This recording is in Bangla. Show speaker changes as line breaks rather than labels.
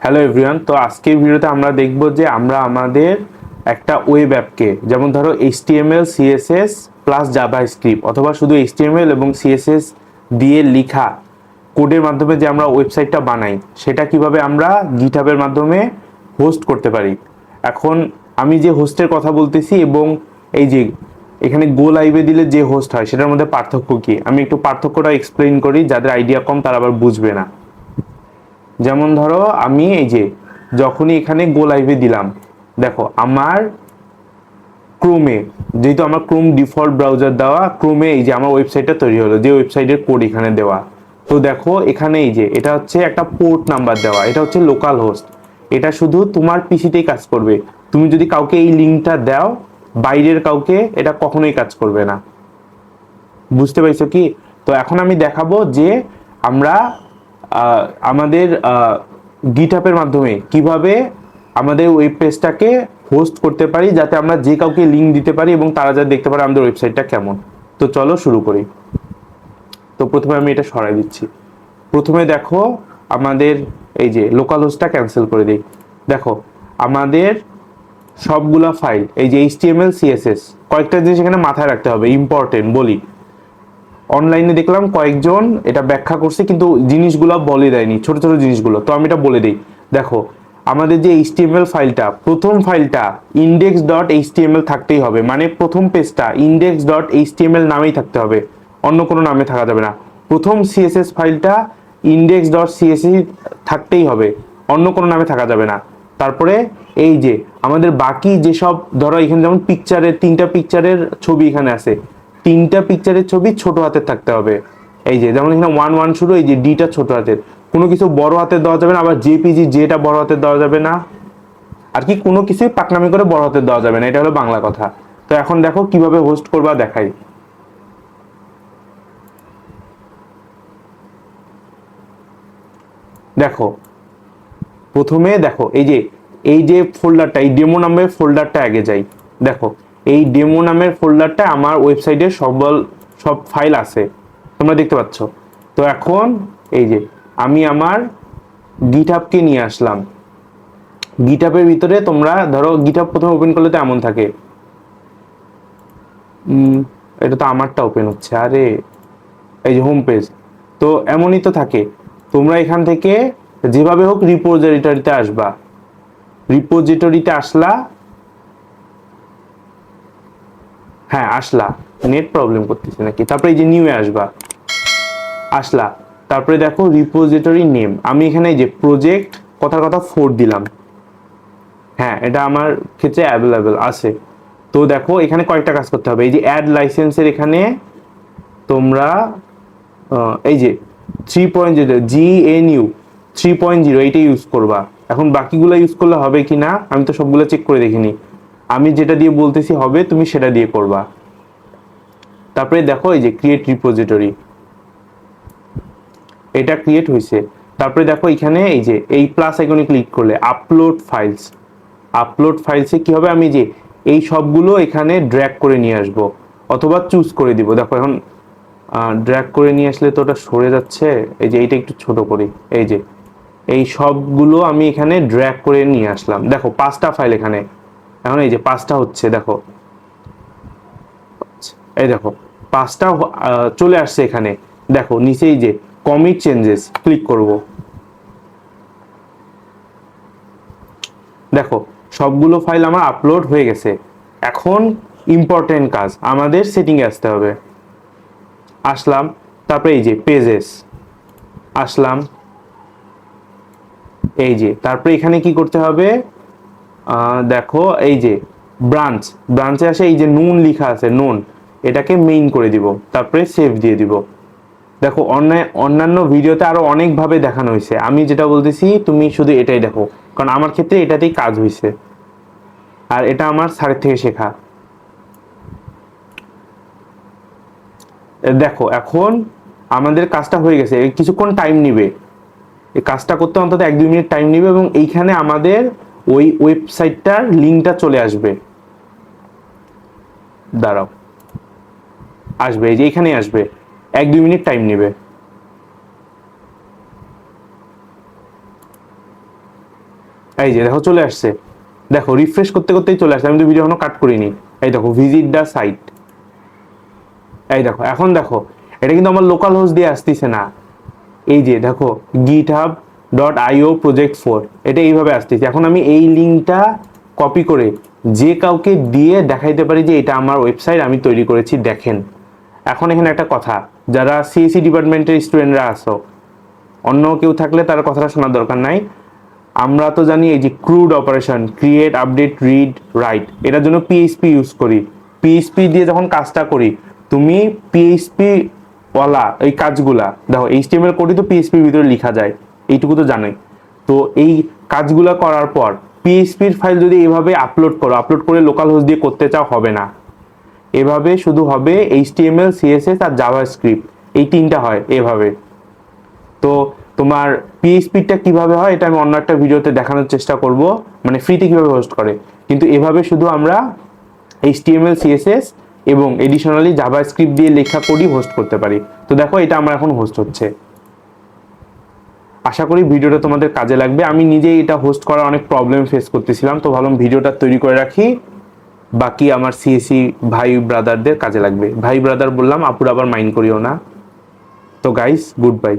হ্যালো এভরিওয়ান, তো আজকের ভিডিওতে আমরা দেখব যে আমরা আমাদের একটা ওয়েব অ্যাপকে, যেমন ধরো এইচটিএমএল সিএসএস প্লাস জাভাস্ক্রিপ্ট অথবা শুধু এইচটিএমএল এবং সিএসএস দিয়ে লেখা কোডের মাধ্যমে যে আমরা ওয়েবসাইটটা বানাই সেটা কিভাবে আমরা গিটহাবের মাধ্যমে হোস্ট করতে পারি। এখন আমি যে হোস্টের কথা বলতেছি এবং এই যে এখানে গো লাইভে দিলে যে হোস্ট হয় সেটার মধ্যে পার্থক্য কি, আমি একটু পার্থক্যটা এক্সপ্লেইন করি, যাদের আইডিয়া কম তারা আবার বুঝবে না। যেমন ধরো আমি এই যে যখনই এখানে গো লাইভে দিলাম, দেখো আমার ক্রোমে, যেহেতু আমার ক্রোম ডিফল্ট ব্রাউজার দেওয়া, ক্রোমে এই যে আমার ওয়েবসাইটটা তৈরি হলো, যে ওয়েবসাইটের কোড এখানে দেওয়া। তো দেখো এখানে এই যে এটা হচ্ছে একটা পোর্ট নাম্বার দেওয়া, এটা হচ্ছে লোকাল হোস্ট, এটা শুধু তোমার পিসিতেই কাজ করবে। তুমি যদি কাউকে এই লিঙ্কটা দাও, বাইরের কাউকে এটা কখনোই কাজ করবে না। বুঝতে পারছো কি? তো এখন আমি দেখাবো যে আমরা আমাদের গিটহাবের মাধ্যমে কিভাবে আমাদের ওয়েব পেজটাকে হোস্ট করতে পারি, যাতে আমরা যে কাউকে লিঙ্ক দিতে পারি এবং তারা যাতে দেখতে পারে আমাদের ওয়েবসাইটটা কেমন। তো চলো শুরু করি। তো প্রথমে আমি এটা সরাই দিচ্ছি। প্রথমে দেখো আমাদের এই যে লোকাল হোস্টটা ক্যান্সেল করে দিই। দেখো আমাদের সবগুলা ফাইল, এই যে এইচটিএমএল সিএসএস, কয়েকটা জিনিস এখানে মাথায় রাখতে হবে, ইম্পর্টেন্ট বলি। অনলাইনে দেখলাম কয়েকজন এটা ব্যাখ্যা করছে কিন্তু জিনিসগুলো বলে দেয়নি, ছোট ছোট জিনিসগুলো, তো আমি এটা বলে দিই। দেখো আমাদের যে এইচটিএমএল ফাইলটা, প্রথম ফাইলটা index.html থাকতেই হবে, মানে প্রথম পেজটা index.html নামেই থাকতে হবে, অন্য কোনো নামে থাকা যাবে না। প্রথম সিএসএস ফাইলটা index.csv থাকতেই হবে, অন্য কোনো নামে থাকা যাবে না। তারপরে এই যে আমাদের বাকি যেসব, ধরো এখানে যেমন পিকচারের, তিনটা পিকচারের ছবি এখানে আছে, তিনটা পিকচারের ছবি ছোট হাতের থাকতে হবে। এই যে যেমন এখানে 1 1 শুরু, এই যে ডিটা ছোট হাতের, কোনো কিছু বড় হাতের দেওয়া যাবে না, আবার জেপিজি যেটা বড় হাতের দেওয়া যাবে না, আর কি কোনো কিছুই পাকনামি করে বড় হাতের দেওয়া যাবে না, এটা হলো বাংলা কথা। তো এখন দেখো কিভাবে হোস্ট করবা দেখাই। দেখো প্রথমে দেখো এই যে ফোল্ডারটা, এই ডেমো নামের ফোল্ডারটা আগে যাই। দেখো এই ডেমো নামের ফোল্ডারটা আমার ওয়েবসাইটের সব ফাইল আছে, তোমরা দেখতে পাচ্ছ। তো এখন এই যে আমি আমার গিটহাবকে নিয়ে আসলাম। গিটহাবের ভিতরে তোমরা ধরো গিটহাব প্রথমে ওপেন করলে তো এমন থাকে, এটা তো আমারটা ওপেন হচ্ছে, আরে এই যে হোম পেজ, তো এমনই তো থাকে। তোমরা এখান থেকে যেভাবে হোক রিপোজিটরিতে আসবা, রিপোজিটরিতে আসলা, হ্যাঁ আসলা, নেট প্রবলেম করতেছে নাকি, তারপরে এই যে নিউ এ আসবা, আসলা, তারপরে দেখো রিপোজিটরি নেম, আমি এখানে এই যে প্রজেক্ট কথার কথা 4 দিলাম, হ্যাঁ এটা আমার ক্ষেত্রে অ্যাভেলেবেল আছে। তো দেখো এখানে কয়েকটা কাজ করতে হবে, এই যে অ্যাড লাইসেন্সের এখানে তোমরা এই যে 3.0 GNU 3.0 এইটা ইউজ করবা। এখন বাকিগুলো ইউজ করলে হবে কি না আমি তো সবগুলো চেক করে দেখিনি, আমি যেটা দিয়ে বলতেছি হবে তুমি সেটা দিয়ে করবা। তারপরে দেখো এই যে ক্রিয়েট রিপোজিটরি, এটা ক্রিয়েট হয়েছে। তারপরে দেখো এখানে এই যে এই প্লাস আইকনে ক্লিক করলে আপলোড ফাইলস, আপলোড ফাইলসে কি হবে, আমি যে এই সবগুলো এখানে ড্র্যাগ করে নিয়ে আসব অথবা চুজ করে দিব। দেখো এখন ড্র্যাগ করে নিয়ে আসলে তো ওটা সরে যাচ্ছে, এই যে এইটা একটু ছোট করি, এই যে এই সবগুলো আমি এখানে ড্র্যাগ করে নিয়ে আসলাম। দেখো 5টা ফাইল এখানে, এখন এই যে 5টা হচ্ছে, দেখো এই দেখো 5টা চলে আসছে এখানে। দেখো নিচেই যে কমিট চেঞ্জেস ক্লিক করব, দেখো সবগুলো ফাইল আমার আপলোড হয়ে গেছে। এখন ইম্পর্টেন্ট কাজ, আমাদের সেটিংয়ে আসতে হবে। আসলাম, তারপরে এই যে পেজেস, আসলাম, এই যে তারপরে এখানে কি করতে হবে, দেখো এই যে ব্রাঞ্চ, ব্রাঞ্চে আসে এই যে নুন লেখা আছে, নুন, এটাকে মেইন করে দিব, তারপরে সেভ দিয়ে দিব। দেখো অন্যান্য ভিডিওতে আরো অনেকভাবে দেখানো হয়েছে, আমি যেটা বলতেছি তুমি শুধু এটাই দেখো, কারণ আমার ক্ষেত্রে এটাতেই কাজ হয়েছে আর এটা আমার স্যারের থেকে শেখা। দেখো এখন আমাদের কাজটা হয়ে গেছে, কিছুক্ষণ টাইম নিবে, এই কাজটা করতে অন্তত 1 2 মিনিট টাইম নিবে এবং এইখানে আমাদের ওই ওয়েবসাইটটার লিঙ্কটা চলে আসবে। দাঁড়াও, আসবে, এই যে এখানে আসবে, 1 2 মিনিট টাইম নেবে। এই যে দেখো চলে আসছে, দেখো রিফ্রেশ করতে করতেই চলে আসছে, আমি তো ভিডিও এখনো কাট করিনি। এই দেখো ভিজিট দ্য সাইট, এই দেখো এখন দেখো এটা কিন্তু আমার লোকাল হোস্ট দিয়ে আসতেছে না, এই যে দেখো github.io project4 এটা এইভাবে আসতেছে। এখন আমি এই লিঙ্কটা কপি করে যে কাউকে দিয়ে দেখাইতে পারি যে এটা আমার ওয়েবসাইট, আমি তৈরি করেছি, দেখেন। এখন এখানে একটা কথা, যারা সিএসি ডিপার্টমেন্টের স্টুডেন্টরা আসো, অন্য কেউ থাকলে তার কথাটা শোনার দরকার নাই। আমরা তো জানি এই যে crude operation, create, update, read, right, এটার জন্য পিএইচপি ইউজ করি। পিএইচপি দিয়ে যখন কাজটা করি, তুমি পিএইচপি ওয়ালা এই কাজগুলা দেখো, এইচটিএমএল কোডই তো পিএইচপির ভিতরে লেখা যায়, এইটুকু তো জানোই। তো এই কাজগুলা করার পর পিএইচপির ফাইল যদি এভাবে আপলোড করো, আপলোড করে লোকাল হোস্ট দিয়ে করতে চাও, হবে না। এভাবে শুধু হবে এইচটিএমএল, সিএসএস আর জাভাস্ক্রিপ্ট, এই তিনটা হয় এভাবে। তো তোমার পিএইচপিটা কিভাবে হয় এটা আমি অন্য একটা ভিডিওতে দেখানোর চেষ্টা করব, মানে ফ্রিতে কিভাবে হোস্ট করে। কিন্তু এভাবে শুধু আমরা এইচটিএমএল, সিএসএস এবং এডিশনালি জাভাস্ক্রিপ্ট দিয়ে লেখা কোডই হোস্ট করতে পারি। তো দেখো এটা আমার এখন হোস্ট হচ্ছে। আশা করি ভিডিওটা তোমাদের কাজে লাগবে। আমি নিজেই এটা হোস্ট করার অনেক প্রবলেম ফেস করতেছিলাম, তো ভাবলাম ভিডিওটা তৈরি করে রাখি, বাকি আমার সিএসি ভাই ব্রাদারদের কাজে লাগবে। ভাই ব্রাদার বললাম, আপুর আবার মাইন্ড করিও না। তো গাইস, গুড বাই।